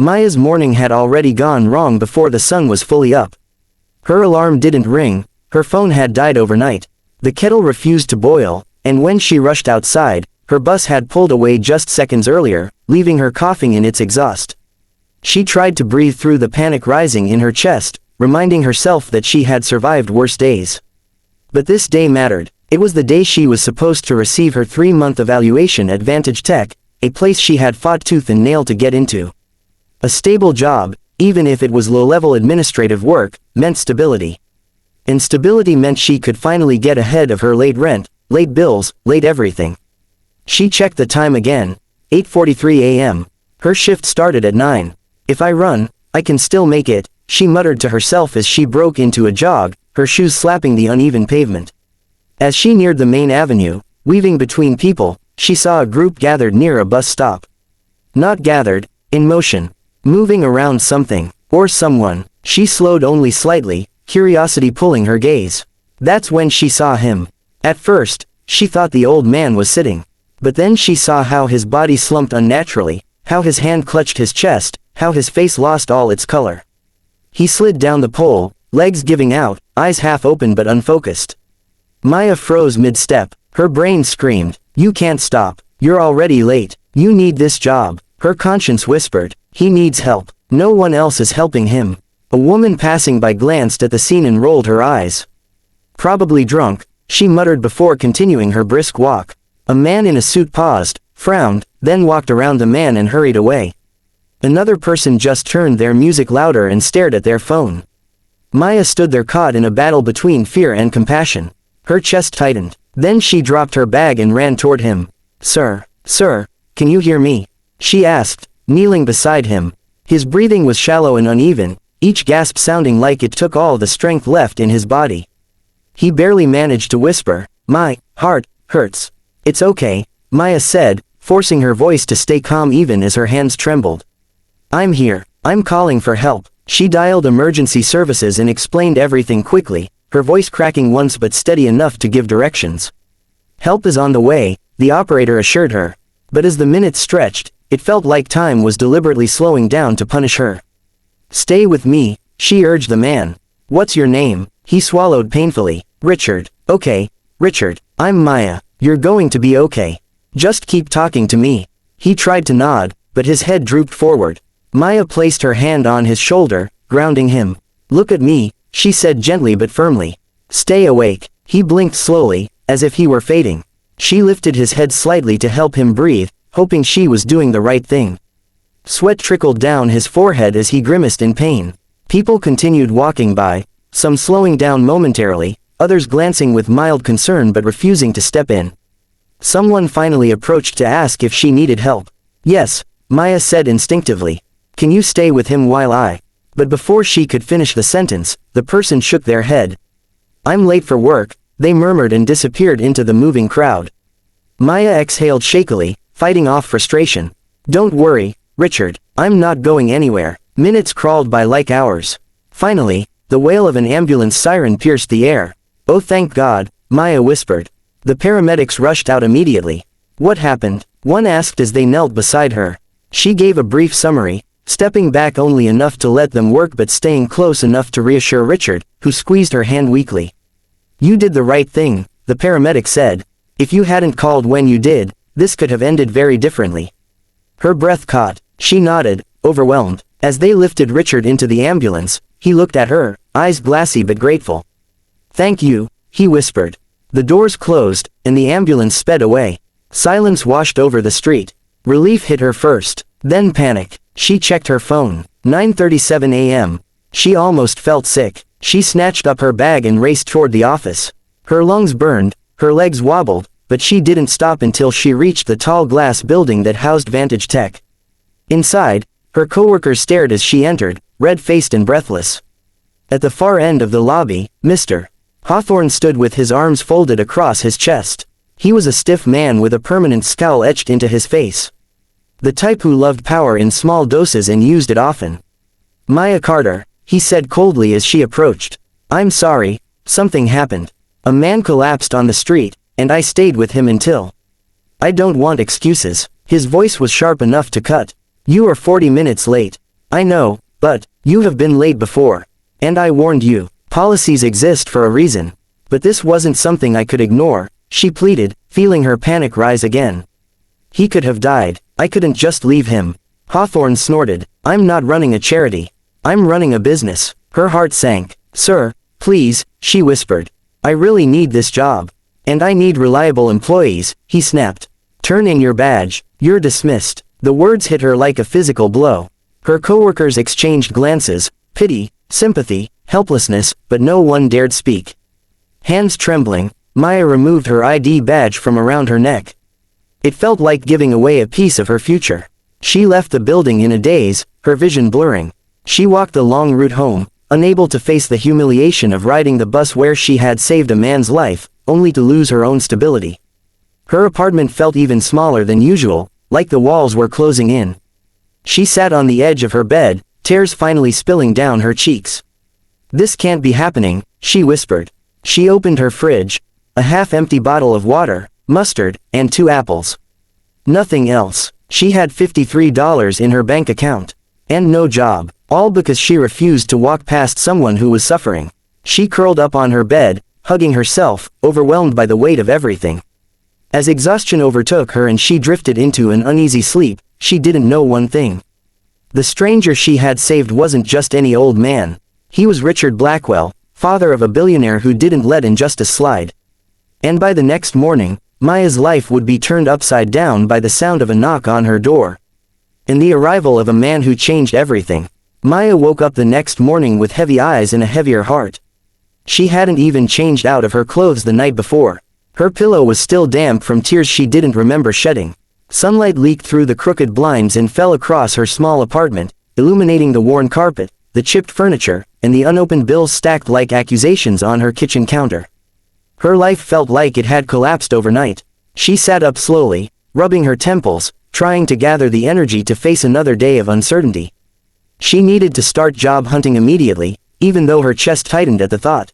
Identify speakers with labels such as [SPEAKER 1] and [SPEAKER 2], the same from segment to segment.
[SPEAKER 1] Maya's morning had already gone wrong before the sun was fully up. Her alarm didn't ring, her phone had died overnight, the kettle refused to boil, and when she rushed outside, her bus had pulled away just seconds earlier, leaving her coughing in its exhaust. She tried to breathe through the panic rising in her chest, reminding herself that she had survived worse days. But this day mattered. It was the day she was supposed to receive her 3-month evaluation at Vantage Tech, a place she had fought tooth and nail to get into. A stable job, even if it was low-level administrative work, meant stability. And stability meant she could finally get ahead of her late rent, late bills, late everything. She checked the time again. 8:43 a.m. Her shift started at 9. If I run, I can still make it, she muttered to herself as she broke into a jog, her shoes slapping the uneven pavement. As she neared the main avenue, weaving between people, she saw a group gathered near a bus stop. Not gathered, in motion. Moving around something, or someone. She slowed only slightly, curiosity pulling her gaze. That's when she saw him. At first, she thought the old man was sitting. But then she saw how his body slumped unnaturally, how his hand clutched his chest, how his face lost all its color. He slid down the pole, legs giving out, eyes half open but unfocused. Maya froze mid-step. Her brain screamed, "You can't stop. You're already late. You need this job." Her conscience whispered, "He needs help. No one else is helping him." A woman passing by glanced at the scene and rolled her eyes. Probably drunk, she muttered before continuing her brisk walk. A man in a suit paused, frowned, then walked around the man and hurried away. Another person just turned their music louder and stared at their phone. Maya stood there caught in a battle between fear and compassion. Her chest tightened. Then she dropped her bag and ran toward him. Sir, can you hear me?" she asked, kneeling beside him. His breathing was shallow and uneven, each gasp sounding like it took all the strength left in his body. He barely managed to whisper, "My heart hurts." "It's okay," Maya said, forcing her voice to stay calm even as her hands trembled. "I'm here. I'm calling for help." She dialed emergency services and explained everything quickly, her voice cracking once but steady enough to give directions. "Help is on the way," the operator assured her. But as the minutes stretched, it felt like time was deliberately slowing down to punish her. "Stay with me," she urged the man. "What's your name?" He swallowed painfully. "Richard." "Okay, Richard. I'm Maya. You're going to be okay. Just keep talking to me." He tried to nod, but his head drooped forward. Maya placed her hand on his shoulder, grounding him. "Look at me," she said gently but firmly. "Stay awake." He blinked slowly, as if he were fading. She lifted his head slightly to help him breathe, hoping she was doing the right thing. Sweat trickled down his forehead as he grimaced in pain. People continued walking by, some slowing down momentarily, others glancing with mild concern but refusing to step in. Someone finally approached to ask if she needed help. "Yes," Maya said instinctively. "Can you stay with him while I—" But before she could finish the sentence, the person shook their head. "I'm late for work," they murmured and disappeared into the moving crowd. Maya exhaled shakily, fighting off frustration. "Don't worry, Richard, I'm not going anywhere." Minutes crawled by like hours. Finally, the wail of an ambulance siren pierced the air. "Oh, thank God," Maya whispered. The paramedics rushed out immediately. "What happened?" one asked as they knelt beside her. She gave a brief summary, stepping back only enough to let them work but staying close enough to reassure Richard, who squeezed her hand weakly. "You did the right thing," the paramedic said. "If you hadn't called when you did, this could have ended very differently." Her breath caught. She nodded, overwhelmed. As they lifted Richard into the ambulance, he looked at her, eyes glassy but grateful. "Thank you," he whispered. The doors closed, and the ambulance sped away. Silence washed over the street. Relief hit her first, then panic. She checked her phone. 9:37 a.m. She almost felt sick. She snatched up her bag and raced toward the office. Her lungs burned, her legs wobbled, but she didn't stop until she reached the tall glass building that housed Vantage Tech. Inside, her coworkers stared as she entered, red-faced and breathless. At the far end of the lobby, Mr. Hawthorne stood with his arms folded across his chest. He was a stiff man with a permanent scowl etched into his face. The type who loved power in small doses and used it often. "Maya Carter," he said coldly as she approached. "I'm sorry, something happened. A man collapsed on the street, and I stayed with him until—" "I don't want excuses." His voice was sharp enough to cut. "You are 40 minutes late." I know, but, you have been late before. And I warned you. Policies exist for a reason. But this wasn't something I could ignore, she pleaded, feeling her panic rise again. He could have died. I couldn't just leave him. Hawthorne snorted. I'm not running a charity. I'm running a business. Her heart sank. Sir, please, she whispered. I really need this job. And I need reliable employees, he snapped. Turn in your badge. You're dismissed. The words hit her like a physical blow. Her coworkers exchanged glances, pity, sympathy, helplessness, but no one dared speak. Hands trembling, Maya removed her ID badge from around her neck. It felt like giving away a piece of her future. She left the building in a daze, her vision blurring. She walked the long route home, unable to face the humiliation of riding the bus where she had saved a man's life, only to lose her own stability. Her apartment felt even smaller than usual, like the walls were closing in. She sat on the edge of her bed, tears finally spilling down her cheeks. This can't be happening, she whispered. She opened her fridge, a half-empty bottle of water, mustard, and 2 apples. Nothing else. She had $53 in her bank account. And no job. All because she refused to walk past someone who was suffering. She curled up on her bed, hugging herself, overwhelmed by the weight of everything. As exhaustion overtook her and she drifted into an uneasy sleep, she didn't know one thing. The stranger she had saved wasn't just any old man. He was Richard Blackwell, father of a billionaire who didn't let injustice slide. And by the next morning, Maya's life would be turned upside down by the sound of a knock on her door. And the arrival of a man who changed everything. Maya woke up the next morning with heavy eyes and a heavier heart. She hadn't even changed out of her clothes the night before. Her pillow was still damp from tears she didn't remember shedding. Sunlight leaked through the crooked blinds and fell across her small apartment, illuminating the worn carpet, the chipped furniture, and the unopened bills stacked like accusations on her kitchen counter. Her life felt like it had collapsed overnight. She sat up slowly, rubbing her temples, trying to gather the energy to face another day of uncertainty. She needed to start job hunting immediately, even though her chest tightened at the thought.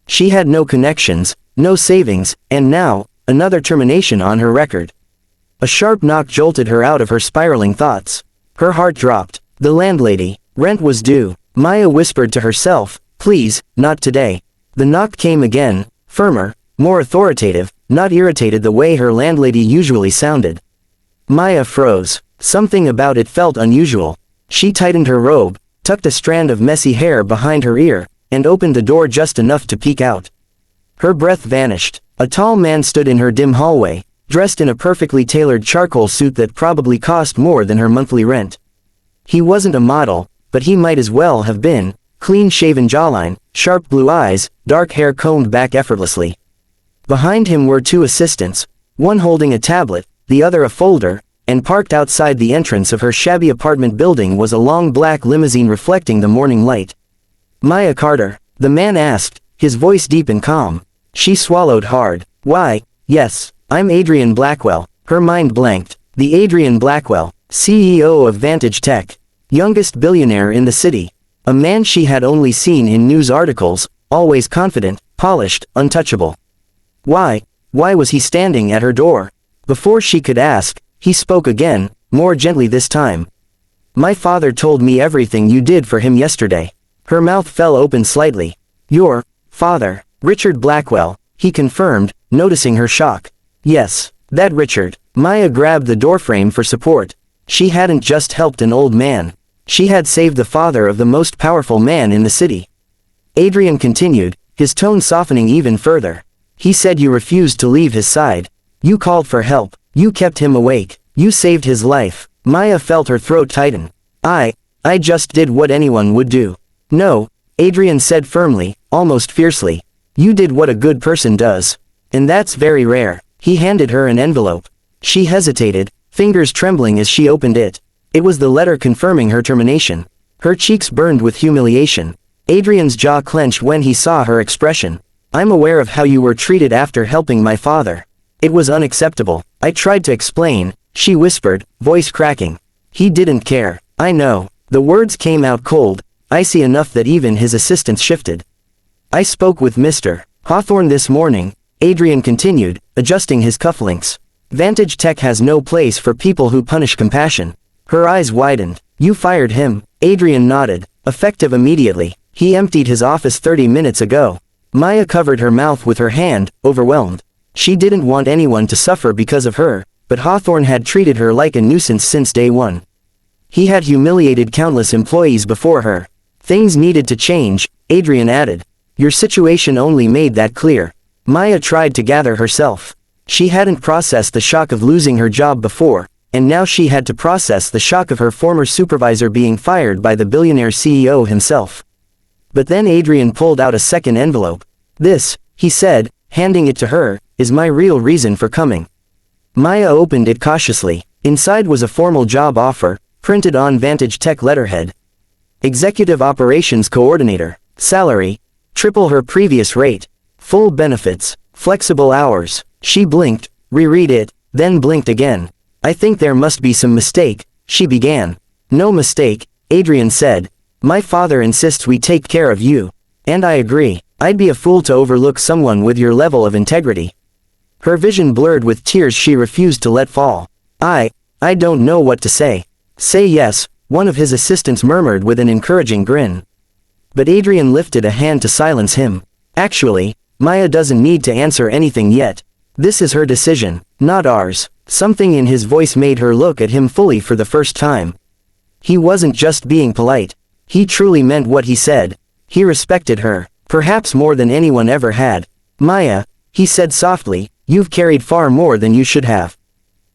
[SPEAKER 1] She had no connections, no savings, and now, another termination on her record. A sharp knock jolted her out of her spiraling thoughts. Her heart dropped. The landlady. Rent was due. Maya whispered to herself, please, not today. The knock came again, firmer, more authoritative, not irritated the way her landlady usually sounded. Maya froze. Something about it felt unusual. She tightened her robe, tucked a strand of messy hair behind her ear, and opened the door just enough to peek out. Her breath vanished. A tall man stood in her dim hallway, dressed in a perfectly tailored charcoal suit that probably cost more than her monthly rent. He wasn't a model, but he might as well have been. Clean-shaven jawline, sharp blue eyes, dark hair combed back effortlessly. Behind him were 2 assistants, one holding a tablet, the other a folder, and parked outside the entrance of her shabby apartment building was a long black limousine reflecting the morning light. Maya Carter, the man asked, his voice deep and calm. She swallowed hard. Why, yes, I'm Adrian Blackwell. Her mind blanked. The Adrian Blackwell, CEO of Vantage Tech. Youngest billionaire in the city. A man she had only seen in news articles, always confident, polished, untouchable. Why was he standing at her door? Before she could ask, he spoke again, more gently this time. My father told me everything you did for him yesterday. Her mouth fell open slightly. Your father, Richard Blackwell, he confirmed, noticing her shock. Yes, that Richard. Maya grabbed the doorframe for support. She hadn't just helped an old man. She had saved the father of the most powerful man in the city. Adrian continued, his tone softening even further. He said you refused to leave his side. You called for help. You kept him awake. You saved his life. Maya felt her throat tighten. I just did what anyone would do. No, Adrian said firmly, almost fiercely. You did what a good person does. And that's very rare. He handed her an envelope. She hesitated, fingers trembling as she opened it. It was the letter confirming her termination. Her cheeks burned with humiliation. Adrian's jaw clenched when he saw her expression. I'm aware of how you were treated after helping my father. It was unacceptable. I tried to explain, she whispered, voice cracking. He didn't care. I know. The words came out cold, icy enough that even his assistants shifted. I spoke with Mr. Hawthorne this morning, Adrian continued, adjusting his cufflinks. Vantage Tech has no place for people who punish compassion. Her eyes widened. You fired him. Adrian nodded. Effective immediately. He emptied his office 30 minutes ago. Maya covered her mouth with her hand, overwhelmed. She didn't want anyone to suffer because of her, but Hawthorne had treated her like a nuisance since day one. He had humiliated countless employees before her. Things needed to change, Adrian added. Your situation only made that clear. Maya tried to gather herself. She hadn't processed the shock of losing her job before, and now she had to process the shock of her former supervisor being fired by the billionaire CEO himself. But then Adrian pulled out a second envelope. This, he said, handing it to her, is my real reason for coming. Maya opened it cautiously. Inside was a formal job offer, printed on Vantage Tech letterhead. Executive Operations Coordinator. Salary, triple her previous rate. Full benefits, flexible hours. She blinked, reread it, then blinked again. I think there must be some mistake, she began. No mistake, Adrian said. My father insists we take care of you. And I agree. I'd be a fool to overlook someone with your level of integrity. Her vision blurred with tears she refused to let fall. I don't know what to say. Say yes, one of his assistants murmured with an encouraging grin. But Adrian lifted a hand to silence him. Actually, Maya doesn't need to answer anything yet. This is her decision, not ours. Something in his voice made her look at him fully for the first time. He wasn't just being polite. He truly meant what he said. He respected her, perhaps more than anyone ever had. Maya, he said softly, you've carried far more than you should have.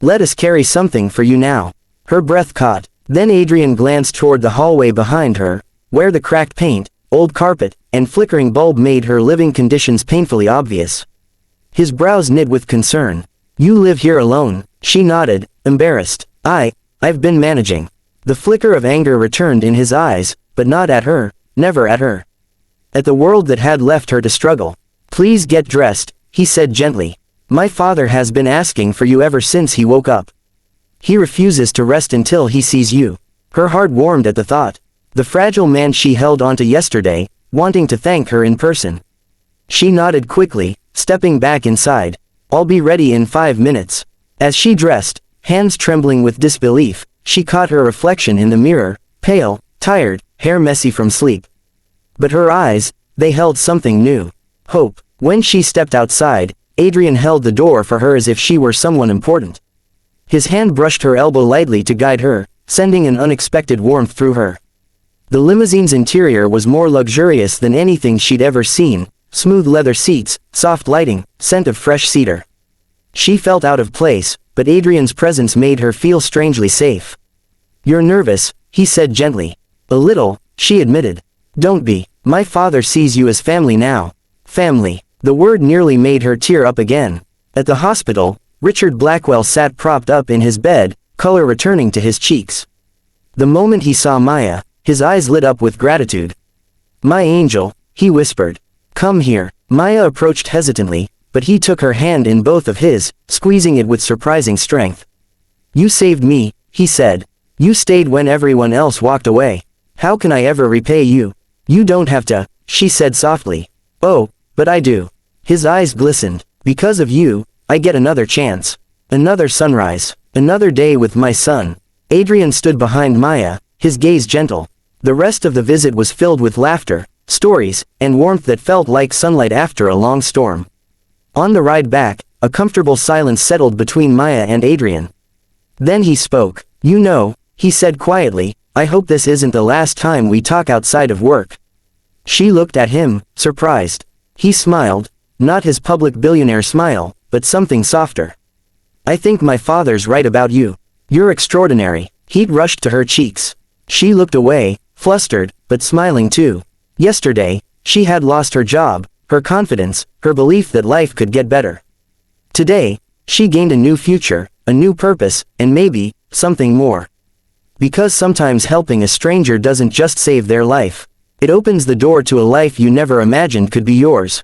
[SPEAKER 1] Let us carry something for you now. Her breath caught. Then Adrian glanced toward the hallway behind her, where the cracked paint, old carpet, and flickering bulb made her living conditions painfully obvious. His brows knit with concern. You live here alone, she nodded, embarrassed. I've been managing. The flicker of anger returned in his eyes, but not at her, never at her. At the world that had left her to struggle. Please get dressed, he said gently. My father has been asking for you ever since he woke up. He refuses to rest until he sees you. Her heart warmed at the thought. The fragile man she held onto yesterday, wanting to thank her in person. She nodded quickly, stepping back inside. I'll be ready in 5 minutes. As she dressed, hands trembling with disbelief, she caught her reflection in the mirror, pale, tired, hair messy from sleep. But her eyes, they held something new. Hope. When she stepped outside, Adrian held the door for her as if she were someone important. His hand brushed her elbow lightly to guide her, sending an unexpected warmth through her. The limousine's interior was more luxurious than anything she'd ever seen. Smooth leather seats, soft lighting, scent of fresh cedar. She felt out of place, but Adrian's presence made her feel strangely safe. You're nervous, he said gently. A little, she admitted. Don't be. My father sees you as family now. Family. The word nearly made her tear up again. At the hospital, Richard Blackwell sat propped up in his bed, color returning to his cheeks. The moment he saw Maya, his eyes lit up with gratitude. My angel, he whispered. Come here. Maya approached hesitantly, but he took her hand in both of his, squeezing it with surprising strength. You saved me, he said. You stayed when everyone else walked away. How can I ever repay you? You don't have to, she said softly. Oh, but I do. His eyes glistened. Because of you, I get another chance. Another sunrise. Another day with my son. Adrian stood behind Maya, his gaze gentle. The rest of the visit was filled with laughter, stories, and warmth that felt like sunlight after a long storm. On the ride back, a comfortable silence settled between Maya and Adrian. Then he spoke. You know, he said quietly, I hope this isn't the last time we talk outside of work. She looked at him, surprised. He smiled, not his public billionaire smile, but something softer. I think my father's right about you. You're extraordinary. Heat rushed to her cheeks. She looked away, flustered, but smiling too. Yesterday, she had lost her job, her confidence, her belief that life could get better. Today, she gained a new future, a new purpose, and maybe, something more. Because sometimes helping a stranger doesn't just save their life. It opens the door to a life you never imagined could be yours.